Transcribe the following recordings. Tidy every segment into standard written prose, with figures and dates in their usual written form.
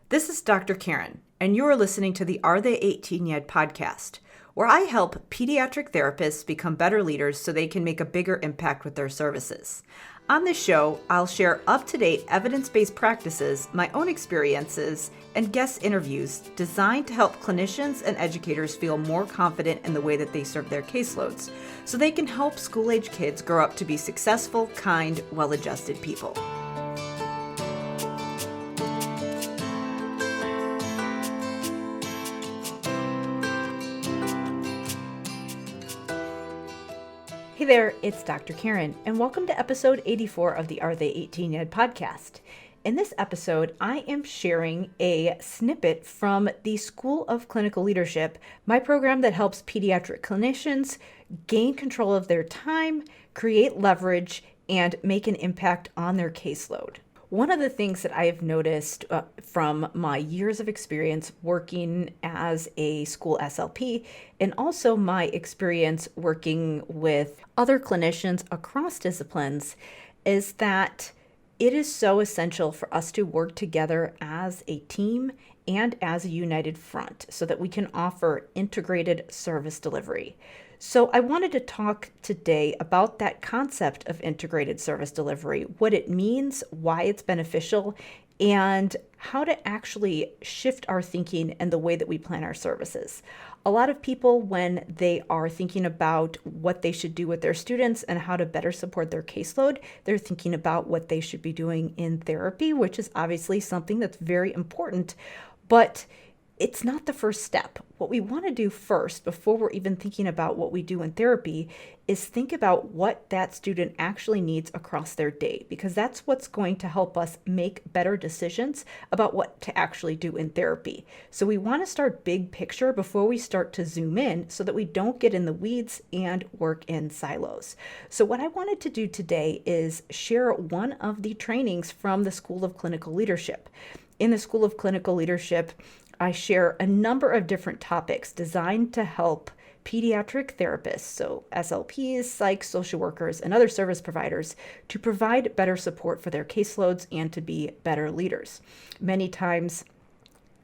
This is Dr. Karen, and you are listening to the Are They 18 Yet podcast, where I help pediatric therapists become better leaders so they can make a bigger impact with their services. On this show, I'll share up-to-date evidence-based practices, my own experiences, and guest interviews designed to help clinicians and educators feel more confident in the way that they serve their caseloads, so they can help school-age kids grow up to be successful, kind, well-adjusted people. Hey there, it's Dr. Karen, and welcome to episode 84 of the Are They 18 Yet podcast. In this episode, I am sharing a snippet from the School of Clinical Leadership, my program that helps pediatric clinicians gain control of their time, create leverage, and make an impact on their caseload. One of the things that I have noticed from my years of experience working as a school SLP and also my experience working with other clinicians across disciplines is that it is so essential for us to work together as a team and as a united front so that we can offer integrated service delivery. So I wanted to talk today about that concept of integrated service delivery, what it means, why it's beneficial, and how to actually shift our thinking and the way that we plan our services. A lot of people, when they are thinking about what they should do with their students and how to better support their caseload, they're thinking about what they should be doing in therapy, which is obviously something that's very important, but it's not the first step. What we want to do first, before we're even thinking about what we do in therapy, is think about what that student actually needs across their day, because that's what's going to help us make better decisions about what to actually do in therapy. So we want to start big picture before we start to zoom in so that we don't get in the weeds and work in silos. So what I wanted to do today is share one of the trainings from the School of Clinical Leadership. In the School of Clinical Leadership, I share a number of different topics designed to help pediatric therapists, so SLPs, psych, social workers, and other service providers, to provide better support for their caseloads and to be better leaders. Many times,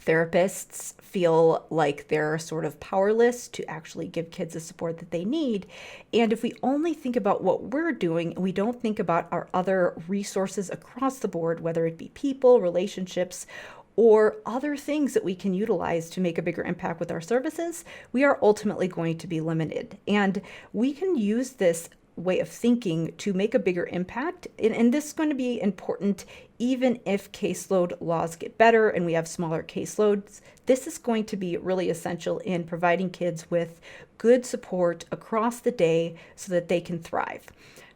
therapists feel like they're sort of powerless to actually give kids the support that they need. And if we only think about what we're doing and we don't think about our other resources across the board, whether it be people, relationships, or other things that we can utilize to make a bigger impact with our services, we are ultimately going to be limited. And we can use this way of thinking to make a bigger impact. And this is going to be important even if caseload laws get better and we have smaller caseloads. This is going to be really essential in providing kids with good support across the day so that they can thrive.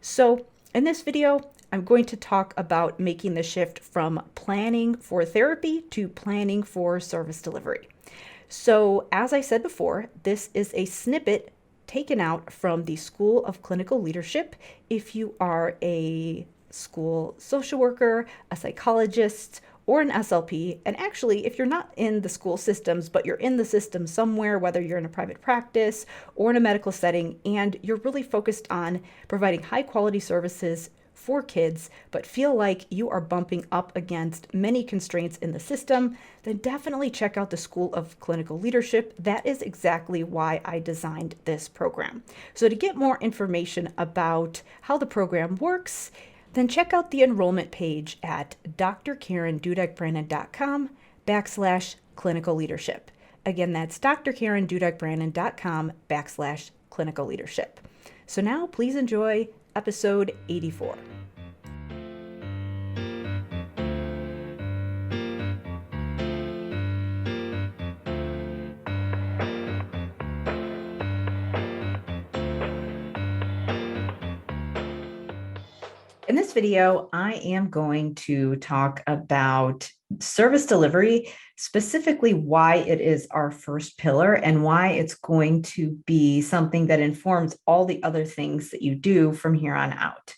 So in this video, I'm going to talk about making the shift from planning for therapy to planning for service delivery. So as I said before, this is a snippet taken out from the School of Clinical Leadership. If you are a school social worker, a psychologist, or an SLP, and actually, if you're not in the school systems, but you're in the system somewhere, whether you're in a private practice or in a medical setting, and you're really focused on providing high quality services for kids, but feel like you are bumping up against many constraints in the system, then definitely check out the School of Clinical Leadership. That is exactly why I designed this program. So to get more information about how the program works, then check out the enrollment page at drkarendudek-brannan.com/clinical leadership. Again, that's drkarendudek-brannan.com/clinical leadership. So now please enjoy episode 84. In this video, I am going to talk about service delivery, specifically why it is our first pillar and why it's going to be something that informs all the other things that you do from here on out.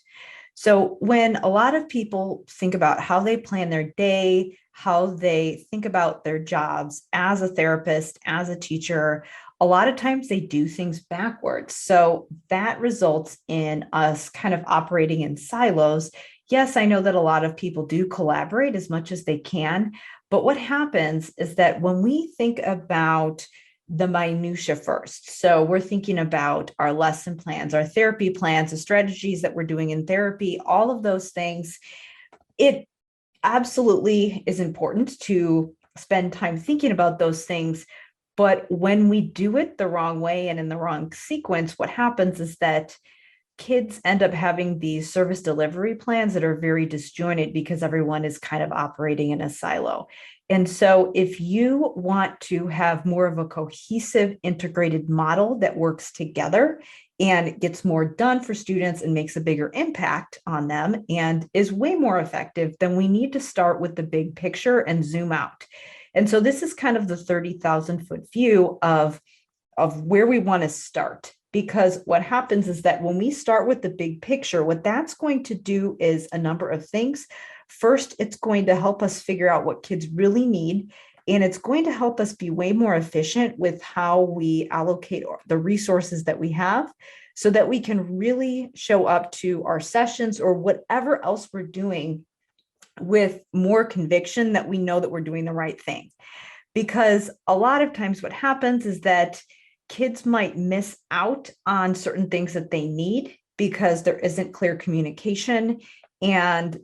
So when a lot of people think about how they plan their day, how they think about their jobs as a therapist, as a teacher, a lot of times they do things backwards. So that results in us kind of operating in silos. Yes, I know that a lot of people do collaborate as much as they can, But what happens is that when we think about the minutia first, so we're thinking about our lesson plans, our therapy plans, the strategies that we're doing in therapy, all of those things, it absolutely is important to spend time thinking about those things. But when we do it the wrong way and in the wrong sequence, what happens is that kids end up having these service delivery plans that are very disjointed because everyone is kind of operating in a silo. And so, if you want to have more of a cohesive, integrated model that works together and gets more done for students and makes a bigger impact on them and is way more effective, then we need to start with the big picture and zoom out. And so, this is kind of the 30,000 foot view of where we want to start. Because what happens is that when we start with the big picture, what that's going to do is a number of things. First, it's going to help us figure out what kids really need. And it's going to help us be way more efficient with how we allocate the resources that we have so that we can really show up to our sessions or whatever else we're doing with more conviction that we know that we're doing the right thing. Because a lot of times what happens is that kids might miss out on certain things that they need because there isn't clear communication. And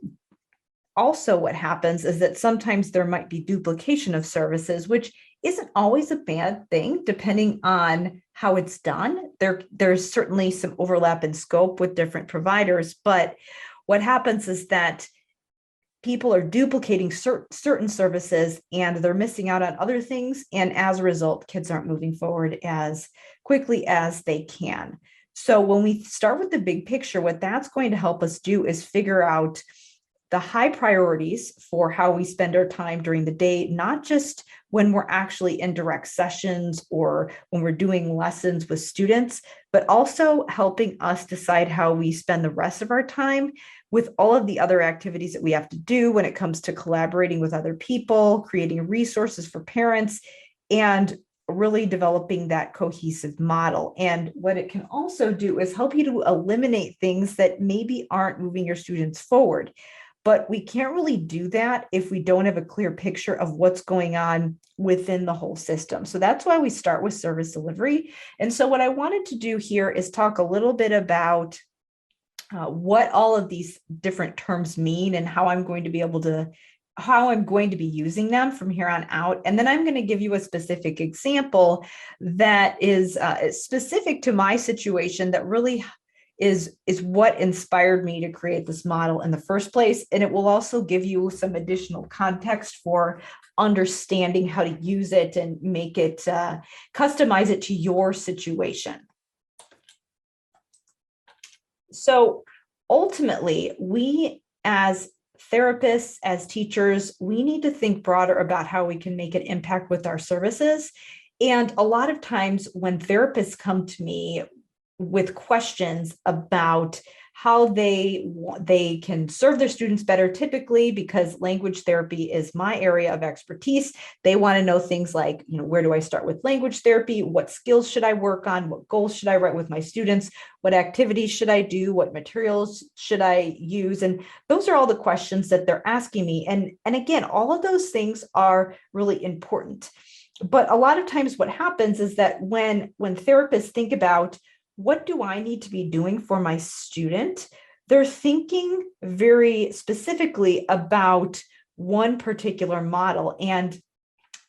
also what happens is that sometimes there might be duplication of services, which isn't always a bad thing, depending on how it's done. There's certainly some overlap in scope with different providers, but what happens is that people are duplicating certain services and they're missing out on other things. And as a result, kids aren't moving forward as quickly as they can. So when we start with the big picture, what that's going to help us do is figure out the high priorities for how we spend our time during the day, not just when we're actually in direct sessions or when we're doing lessons with students, but also helping us decide how we spend the rest of our time with all of the other activities that we have to do when it comes to collaborating with other people, creating resources for parents, and really developing that cohesive model. And what it can also do is help you to eliminate things that maybe aren't moving your students forward. But we can't really do that if we don't have a clear picture of what's going on within the whole system. So that's why we start with service delivery. And so what I wanted to do here is talk a little bit about what all of these different terms mean and how I'm going to be using them from here on out. And then I'm going to give you a specific example that is specific to my situation that really is what inspired me to create this model in the first place. And it will also give you some additional context for understanding how to use it and make it, customize it to your situation. So ultimately, we as therapists, as teachers, we need to think broader about how we can make an impact with our services. And a lot of times when therapists come to me with questions about how they can serve their students better, typically because language therapy is my area of expertise. They want to know things like, where do I start with language therapy? What skills should I work on? What goals should I write with my students? What activities should I do? What materials should I use? And those are all the questions that they're asking me. And again, all of those things are really important. But a lot of times what happens is that when therapists think about what do I need to be doing for my student, they're thinking very specifically about one particular model. And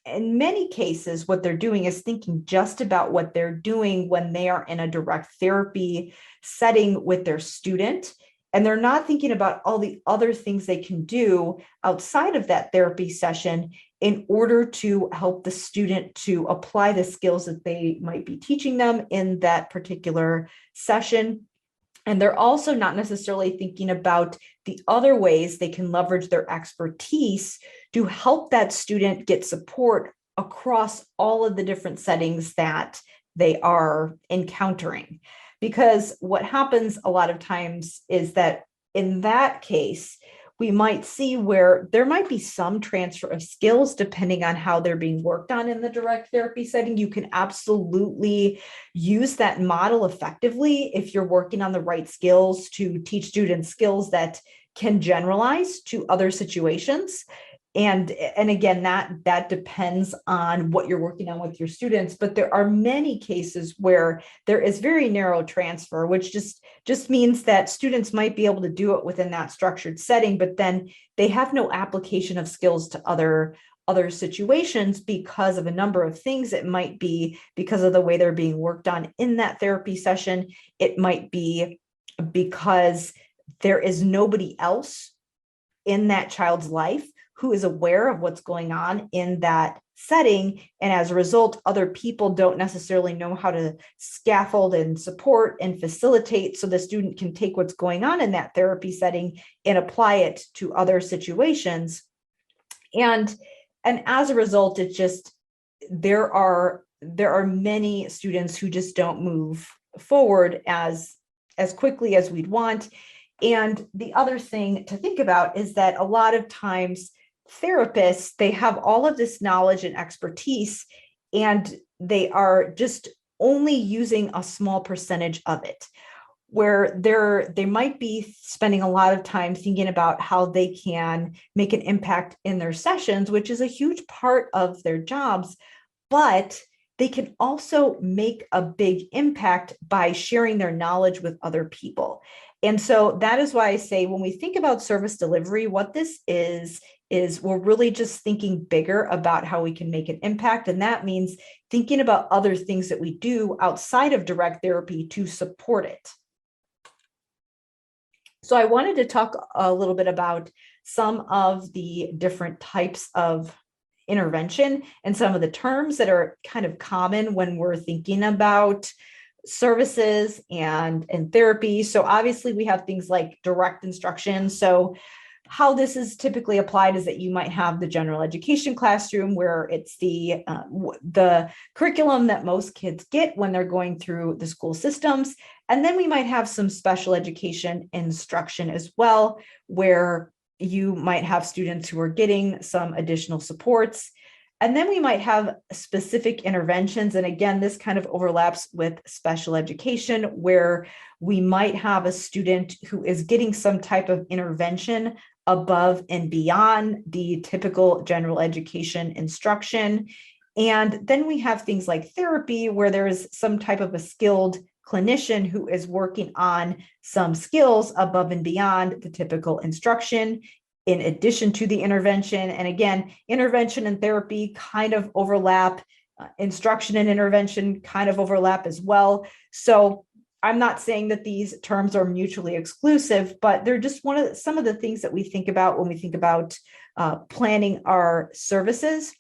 in many cases, what they're doing is thinking just about what they're doing when they are in a direct therapy setting with their student. And they're not thinking about all the other things they can do outside of that therapy session in order to help the student to apply the skills that they might be teaching them in that particular session. And they're also not necessarily thinking about the other ways they can leverage their expertise to help that student get support across all of the different settings that they are encountering. Because what happens a lot of times is that in that case, we might see where there might be some transfer of skills depending on how they're being worked on in the direct therapy setting. You can absolutely use that model effectively if you're working on the right skills to teach students skills that can generalize to other situations. And again, that depends on what you're working on with your students, but there are many cases where there is very narrow transfer, which just means that students might be able to do it within that structured setting, but then they have no application of skills to other situations because of a number of things. It might be because of the way they're being worked on in that therapy session. It might be because there is nobody else in that child's life who is aware of what's going on in that setting. And as a result, other people don't necessarily know how to scaffold and support and facilitate so the student can take what's going on in that therapy setting and apply it to other situations. And as a result, it's just there are many students who just don't move forward as quickly as we'd want. And the other thing to think about is that a lot of times therapists, they have all of this knowledge and expertise, and they are just only using a small percentage of it, where they might be spending a lot of time thinking about how they can make an impact in their sessions, which is a huge part of their jobs, but they can also make a big impact by sharing their knowledge with other people. And so that is why I say when we think about service delivery, what this is we're really just thinking bigger about how we can make an impact. And that means thinking about other things that we do outside of direct therapy to support it. So I wanted to talk a little bit about some of the different types of intervention and some of the terms that are kind of common when we're thinking about services and therapy. So obviously we have things like direct instruction. So how this is typically applied is that you might have the general education classroom where it's the curriculum that most kids get when they're going through the school systems. And then we might have some special education instruction as well, where you might have students who are getting some additional supports. And then we might have specific interventions. And again, this kind of overlaps with special education, where we might have a student who is getting some type of intervention above and beyond the typical general education instruction. And then we have things like therapy, where there is some type of a skilled clinician who is working on some skills above and beyond the typical instruction, in addition to the intervention. And again, intervention and therapy kind of overlap. Instruction and intervention kind of overlap as well. So I'm not saying that these terms are mutually exclusive, but they're just some of the things that we think about when we think about planning our services.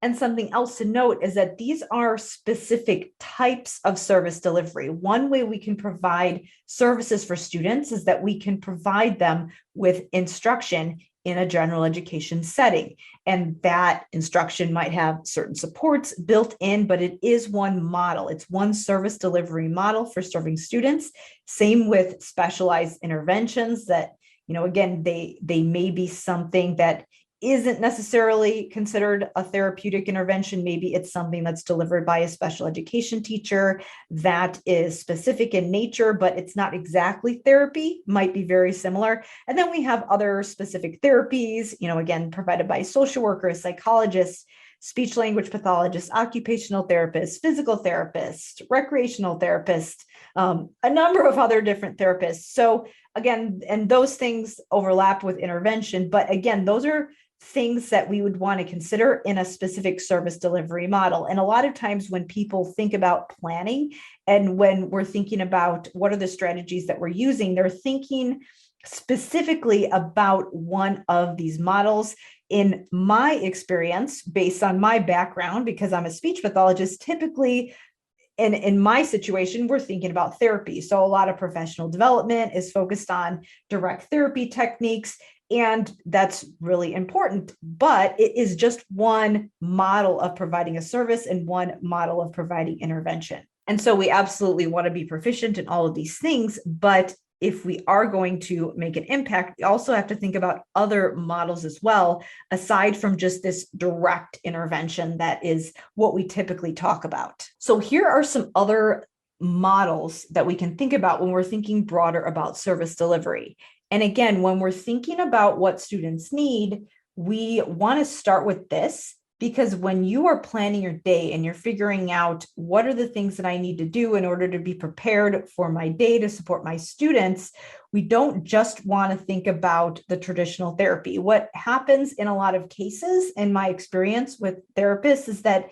And something else to note is that these are specific types of service delivery. One way we can provide services for students is that we can provide them with instruction in a general education setting. And that instruction might have certain supports built in, but it is one model. It's one service delivery model for serving students. Same with specialized interventions that, again, they may be something that isn't necessarily considered a therapeutic intervention. Maybe it's something that's delivered by a special education teacher that is specific in nature, but it's not exactly therapy, might be very similar. And then we have other specific therapies, again, provided by social workers, psychologists, speech language pathologists, occupational therapists, physical therapists, recreational therapists, a number of other different therapists. So again, and those things overlap with intervention, but again, those are things that we would want to consider in a specific service delivery model. And a lot of times when people think about planning and when we're thinking about what are the strategies that we're using, they're thinking specifically about one of these models. In my experience, based on my background, because I'm a speech pathologist, typically in my situation, we're thinking about therapy. So a lot of professional development is focused on direct therapy techniques, and that's really important, but it is just one model of providing a service and one model of providing intervention. And so we absolutely want to be proficient in all of these things, but if we are going to make an impact, we also have to think about other models as well, aside from just this direct intervention that is what we typically talk about. So here are some other models that we can think about when we're thinking broader about service delivery. And again, when we're thinking about what students need, we want to start with this because when you are planning your day and you're figuring out what are the things that I need to do in order to be prepared for my day to support my students, we don't just want to think about the traditional therapy. What happens in a lot of cases, in my experience with therapists, is that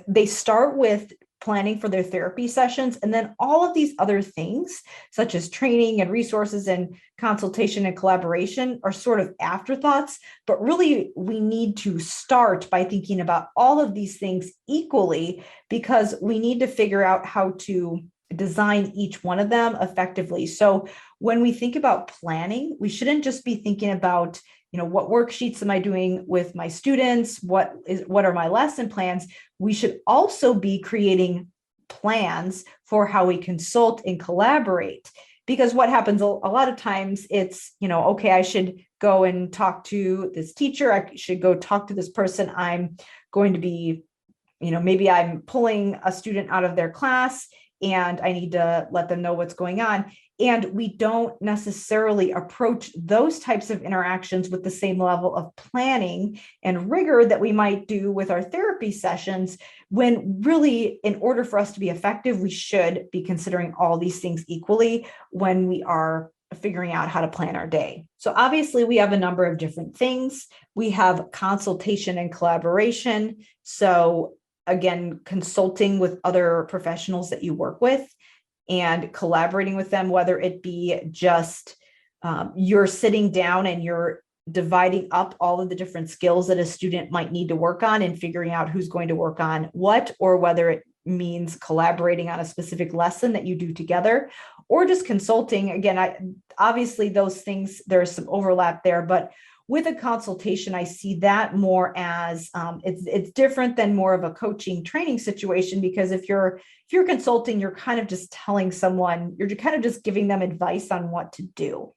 they start with planning for their therapy sessions. And then all of these other things, such as training and resources and consultation and collaboration, are sort of afterthoughts. But really, we need to start by thinking about all of these things equally, because we need to figure out how to design each one of them effectively. So when we think about planning, we shouldn't just be thinking about, what worksheets am I doing with my students? What are my lesson plans? We should also be creating plans for how we consult and collaborate. Because what happens a lot of times, it's, okay, I should go and talk to this teacher. I should go talk to this person. I'm going to be, maybe I'm pulling a student out of their class and I need to let them know what's going on. And we don't necessarily approach those types of interactions with the same level of planning and rigor that we might do with our therapy sessions, when really, in order for us to be effective, we should be considering all these things equally when we are figuring out how to plan our day. So obviously, we have a number of different things. We have consultation and collaboration. So again, consulting with other professionals that you work with and collaborating with them, whether it be just you're sitting down and you're dividing up all of the different skills that a student might need to work on and figuring out who's going to work on what, or whether it means collaborating on a specific lesson that you do together, or just consulting. Again, obviously those things, there's some overlap there, but with a consultation, I see that more as it's different than more of a coaching training situation, because if you're consulting, you're kind of just telling someone, you're kind of just giving them advice on what to do.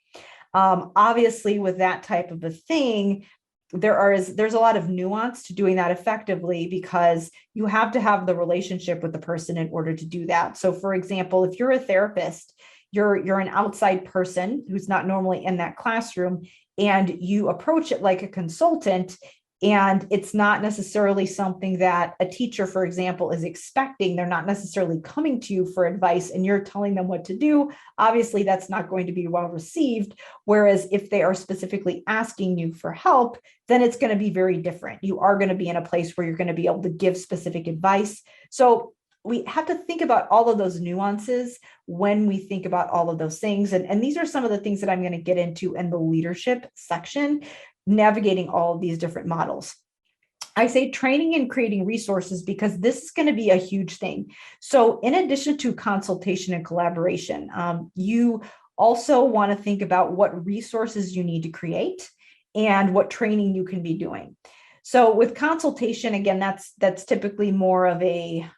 Obviously, with that type of a thing, there's a lot of nuance to doing that effectively, because you have to have the relationship with the person in order to do that. So, for example, if you're a therapist, you're an outside person who's not normally in that classroom, and you approach it like a consultant, and it's not necessarily something that a teacher, for example, is expecting. They're not necessarily coming to you for advice and you're telling them what to do. Obviously, that's not going to be well received. Whereas if they are specifically asking you for help, then it's going to be very different. You are going to be in a place where you're going to be able to give specific advice. So we have to think about all of those nuances when we think about all of those things. And these are some of the things that I'm going to get into in the leadership section, navigating all of these different models. I say training and creating resources because this is going to be a huge thing. So in addition to consultation and collaboration, you also want to think about what resources you need to create and what training you can be doing. So with consultation, again, that's typically more of a,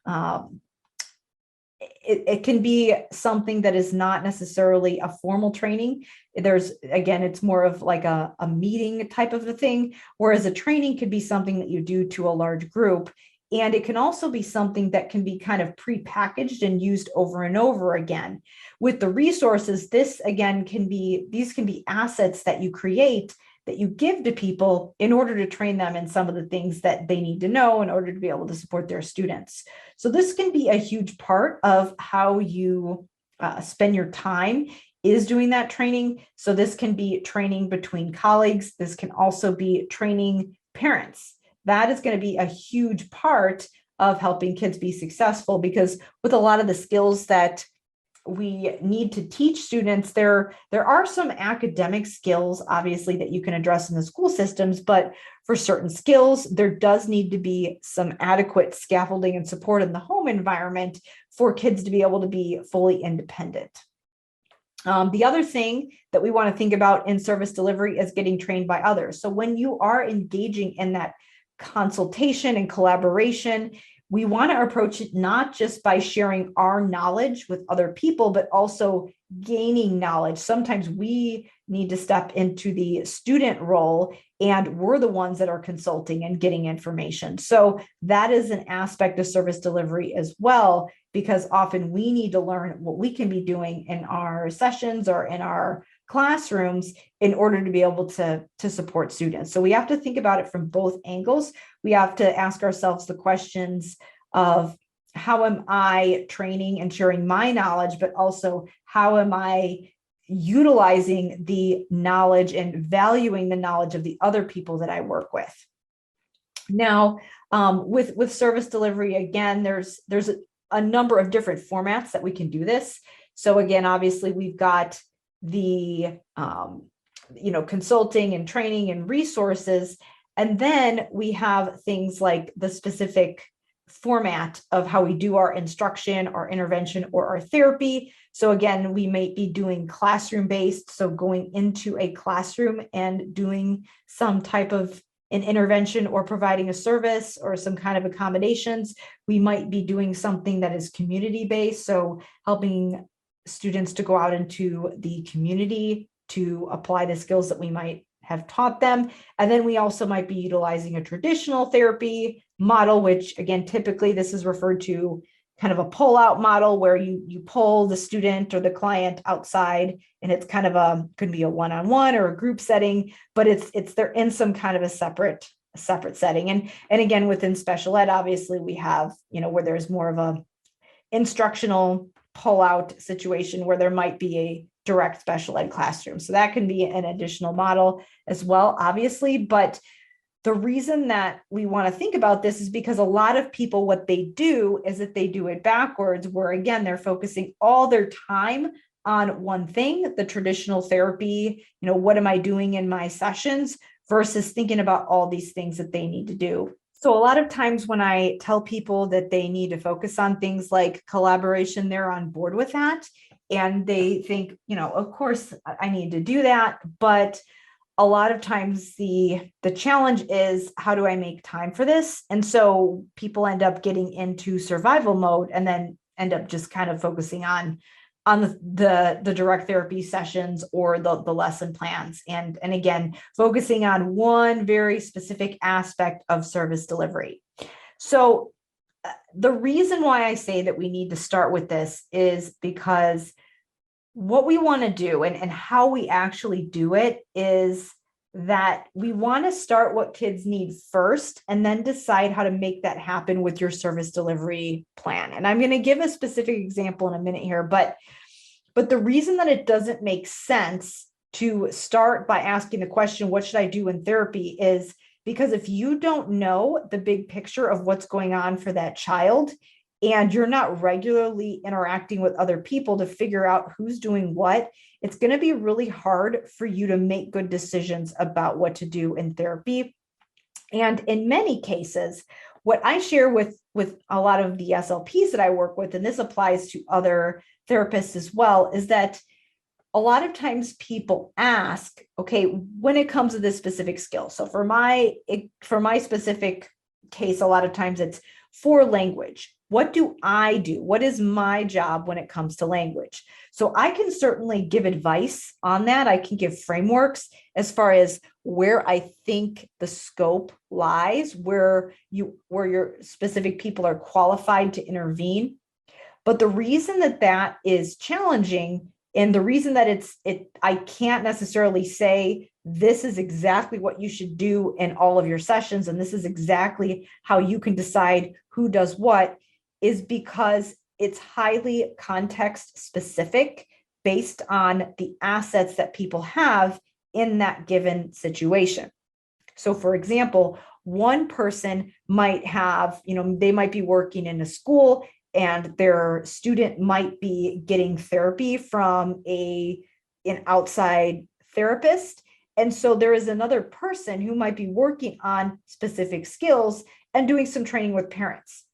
it can be something that is not necessarily a formal training. It's more of like a meeting type of a thing, whereas a training could be something that you do to a large group. And it can also be something that can be kind of pre-packaged and used over and over again. With the resources, these can be assets that you create that you give to people in order to train them in some of the things that they need to know in order to be able to support their students. So this can be a huge part of how you spend your time, is doing that training. So this can be training between colleagues. This can also be training parents. That is going to be a huge part of helping kids be successful, because with a lot of the skills that we need to teach students, there are some academic skills, obviously, that you can address in the school systems, but for certain skills, there does need to be some adequate scaffolding and support in the home environment for kids to be able to be fully independent. The other thing that we want to think about in service delivery is getting trained by others. So when you are engaging in that consultation and collaboration, we want to approach it not just by sharing our knowledge with other people, but also gaining knowledge. Sometimes we need to step into the student role, and we're the ones that are consulting and getting information. So that is an aspect of service delivery as well, because often we need to learn what we can be doing in our sessions or in our classrooms in order to be able to support students. So we have to think about it from both angles. We have to ask ourselves the questions of how am I training and sharing my knowledge, but also how am I utilizing the knowledge and valuing the knowledge of the other people that I work with. Now, with service delivery, again, there's a number of different formats that we can do this. So again, obviously, we've got the consulting and training and resources, and then we have things like the specific format of how we do our instruction, our intervention, or our therapy. So again, we might be doing classroom-based, so going into a classroom and doing some type of an intervention or providing a service or some kind of accommodations. We might be doing something that is community-based, so helping students to go out into the community to apply the skills that we might have taught them. And then we also might be utilizing a traditional therapy model, which again, typically this is referred to kind of a pull-out model where you pull the student or the client outside, and it's kind of could be a one-on-one or a group setting, but they're in some kind of a separate setting. And again, within special ed, obviously we have, where there's more of a instructional pull-out situation where there might be a direct special ed classroom. So that can be an additional model as well, obviously. But the reason that we want to think about this is because a lot of people, what they do is that they do it backwards, where again, they're focusing all their time on one thing, the traditional therapy, what am I doing in my sessions, versus thinking about all these things that they need to do. So a lot of times when I tell people that they need to focus on things like collaboration, they're on board with that. And they think, of course I need to do that. But a lot of times the challenge is, how do I make time for this? And so people end up getting into survival mode and then end up just kind of focusing on the direct therapy sessions or the lesson plans. And again, focusing on one very specific aspect of service delivery. So the reason why I say that we need to start with this is because what we want to do and how we actually do it is that we want to start what kids need first and then decide how to make that happen with your service delivery plan. And I'm going to give a specific example in a minute here, but the reason that it doesn't make sense to start by asking the question, what should I do in therapy, is because if you don't know the big picture of what's going on for that child, and you're not regularly interacting with other people to figure out who's doing what, it's going to be really hard for you to make good decisions about what to do in therapy. And in many cases, what I share with a lot of the SLPs that I work with, and this applies to other therapists as well, is that a lot of times people ask, okay, when it comes to this specific skill. So for my specific case, a lot of times it's for language. What do I do? What is my job when it comes to language? So I can certainly give advice on that. I can give frameworks as far as where I think the scope lies, where your specific people are qualified to intervene. But the reason that is challenging, and the reason that I can't necessarily say this is exactly what you should do in all of your sessions, and this is exactly how you can decide who does what, is because it's highly context specific based on the assets that people have in that given situation. So for example, one person might have, they might be working in a school and their student might be getting therapy from an outside therapist. And so there is another person who might be working on specific skills and doing some training with parents.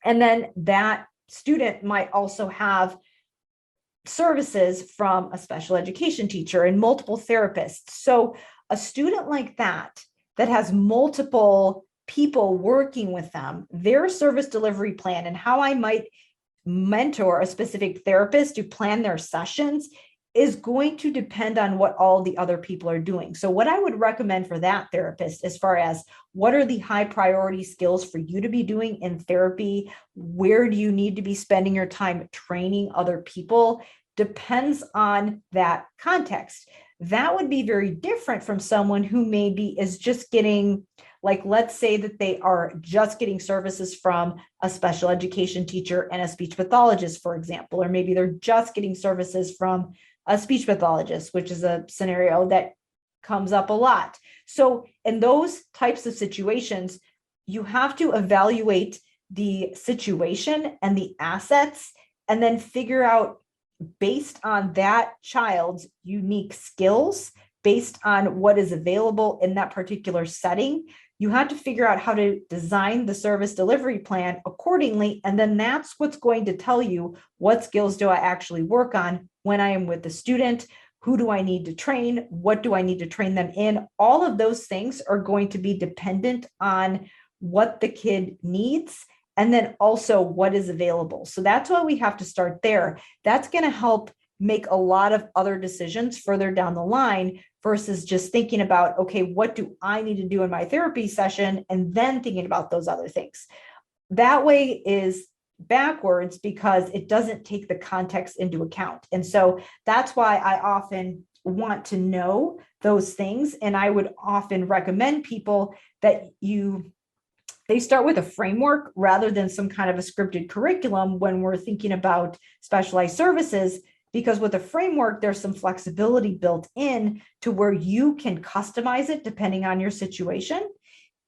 And then that student might also have services from a special education teacher and multiple therapists. So a student like that has multiple people working with them, their service delivery plan and how I might mentor a specific therapist to plan their sessions is going to depend on what all the other people are doing. So what I would recommend for that therapist, as far as what are the high priority skills for you to be doing in therapy, where do you need to be spending your time training other people, depends on that context. That would be very different from someone who maybe is just getting, like, let's say that they are just getting services from a special education teacher and a speech pathologist, for example, or maybe they're just getting services from a speech pathologist, which is a scenario that comes up a lot. So in those types of situations, you have to evaluate the situation and the assets, and then figure out, based on that child's unique skills, based on what is available in that particular setting, you have to figure out how to design the service delivery plan accordingly. And then that's what's going to tell you, what skills do I actually work on when I am with the student? Who do I need to train? What do I need to train them in? All of those things are going to be dependent on what the kid needs, and then also what is available. So that's why we have to start there. That's going to help make a lot of other decisions further down the line, versus just thinking about, okay, what do I need to do in my therapy session, and then thinking about those other things. That way is backwards, because it doesn't take the context into account. And so that's why I often want to know those things. And I would often recommend people that they start with a framework rather than some kind of a scripted curriculum when we're thinking about specialized services, because with a framework, there's some flexibility built in to where you can customize it depending on your situation.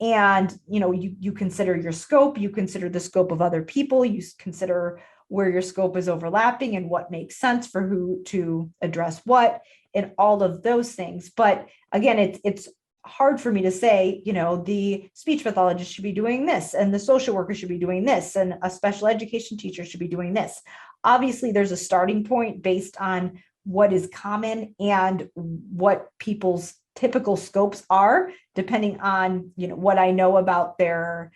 And, you consider your scope, you consider the scope of other people, you consider where your scope is overlapping and what makes sense for who to address what, and all of those things. But again, it's hard for me to say, the speech pathologist should be doing this, and the social worker should be doing this, and a special education teacher should be doing this. Obviously, there's a starting point based on what is common and what people's typical scopes are, depending on, what I know about their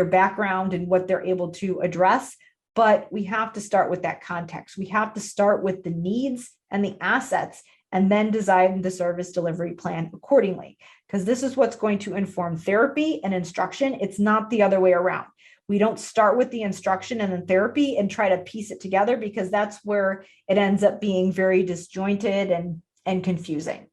background and what they're able to address. But we have to start with that context. We have to start with the needs and the assets, and then design the service delivery plan accordingly, because this is what's going to inform therapy and instruction. It's not the other way around. We don't start with the instruction and then therapy and try to piece it together, because that's where it ends up being very disjointed and confusing.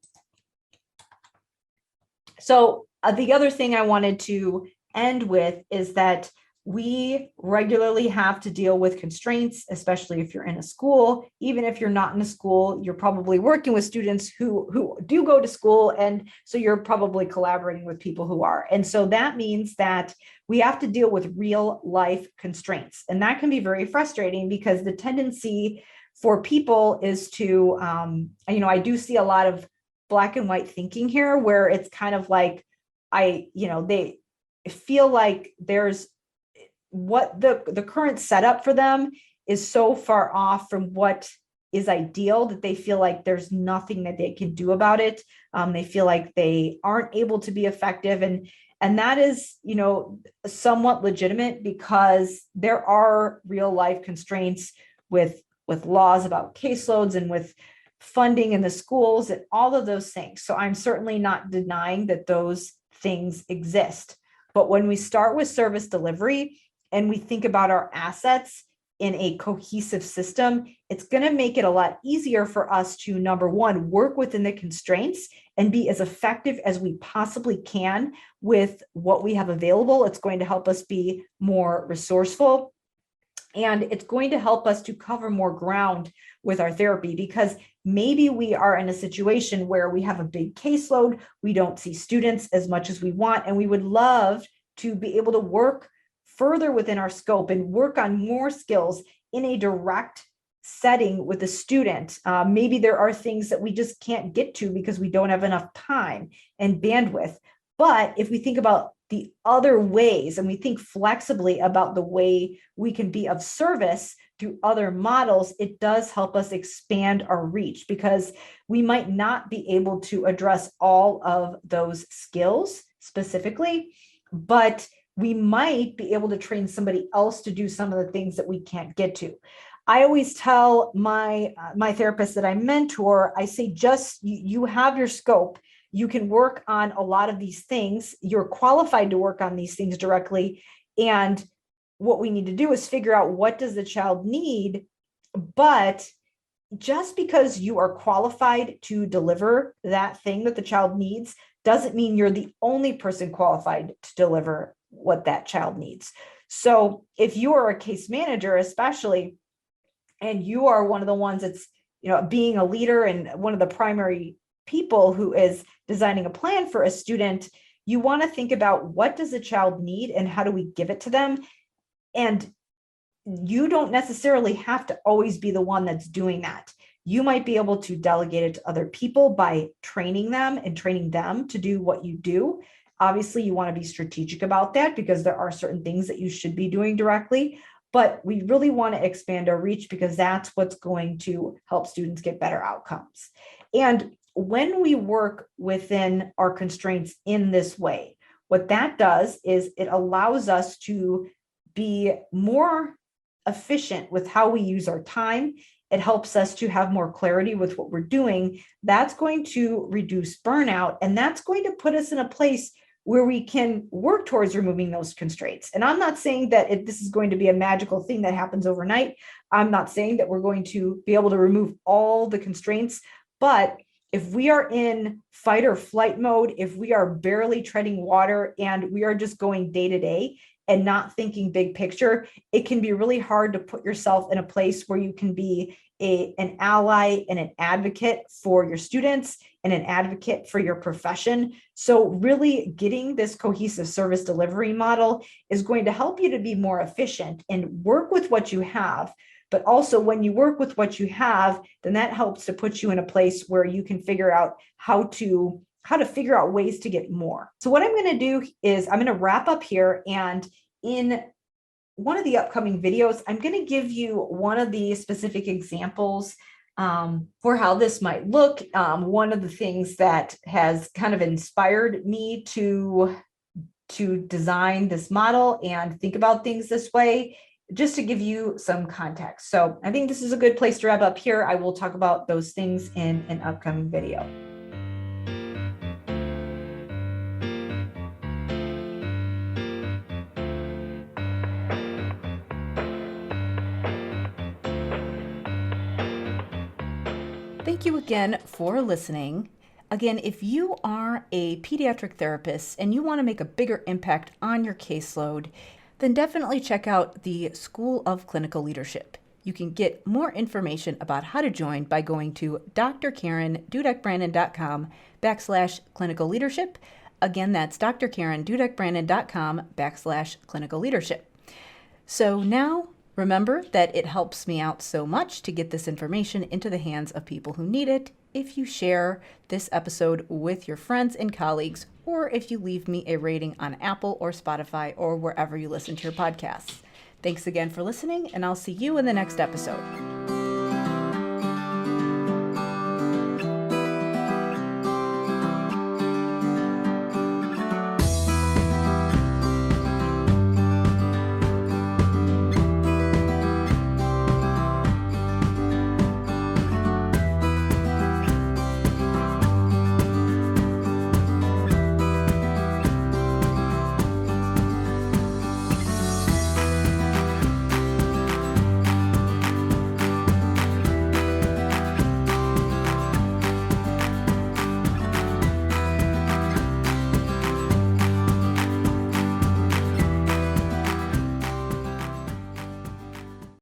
So the other thing I wanted to end with is that we regularly have to deal with constraints, especially if you're in a school. Even if you're not in a school, you're probably working with students who do go to school. And so you're probably collaborating with people who are. And so that means that we have to deal with real life constraints. And that can be very frustrating, because the tendency for people is to, I do see a lot of black and white thinking here, where it's kind of like, they feel like there's what the current setup for them is so far off from what is ideal that they feel like there's nothing that they can do about it. They feel like they aren't able to be effective. And that is, somewhat legitimate, because there are real life constraints with laws about caseloads and with funding in the schools and all of those things. So I'm certainly not denying that those things exist. But when we start with service delivery and we think about our assets in a cohesive system, it's going to make it a lot easier for us to, number one, work within the constraints and be as effective as we possibly can with what we have available. It's going to help us be more resourceful, and it's going to help us to cover more ground with our therapy, because maybe we are in a situation where we have a big caseload, we don't see students as much as we want, and we would love to be able to work further within our scope and work on more skills in a direct setting with a student. Maybe there are things that we just can't get to because we don't have enough time and bandwidth. But if we think about the other ways and we think flexibly about the way we can be of service through other models, it does help us expand our reach, because we might not be able to address all of those skills specifically, but we might be able to train somebody else to do some of the things that we can't get to. I always tell my therapists that I mentor, I say, just you have your scope. You can work on a lot of these things. You're qualified to work on these things directly. And what we need to do is figure out, what does the child need? But just because you are qualified to deliver that thing that the child needs doesn't mean you're the only person qualified to deliver what that child needs. So if you are a case manager, especially, and you are one of the ones that's, being a leader and one of the primary people who is designing a plan for a student, you want to think about what does the child need and how do we give it to them? And you don't necessarily have to always be the one that's doing that. You might be able to delegate it to other people by training them and training them to do what you do. Obviously, you want to be strategic about that because there are certain things that you should be doing directly, but we really want to expand our reach because that's what's going to help students get better outcomes. And when we work within our constraints in this way, what that does is it allows us to be more efficient with how we use our time. It helps us to have more clarity with what we're doing. That's going to reduce burnout, and that's going to put us in a place where we can work towards removing those constraints. And I'm not saying that this is going to be a magical thing that happens overnight. I'm not saying that we're going to be able to remove all the constraints, but if we are in fight or flight mode, if we are barely treading water and we are just going day to day and not thinking big picture, it can be really hard to put yourself in a place where you can be an ally and an advocate for your students and an advocate for your profession. So really getting this cohesive service delivery model is going to help you to be more efficient and work with what you have. But also when you work with what you have, then that helps to put you in a place where you can figure out how to figure out ways to get more. So what I'm going to do is I'm going to wrap up here, and in one of the upcoming videos, I'm going to give you one of the specific examples for how this might look. One of the things that has kind of inspired me to design this model and think about things this way, just to give you some context. So I think this is a good place to wrap up here. I will talk about those things in an upcoming video. Thank you again for listening. Again, if you are a pediatric therapist and you want to make a bigger impact on your caseload, then definitely check out the School of Clinical Leadership. You can get more information about how to join by going to drkarendudek-brannan.com/clinical leadership. Again, that's drkarendudek-brannan.com/clinical leadership. So now, remember that it helps me out so much to get this information into the hands of people who need it if you share this episode with your friends and colleagues, or if you leave me a rating on Apple or Spotify or wherever you listen to your podcasts. Thanks again for listening, and I'll see you in the next episode.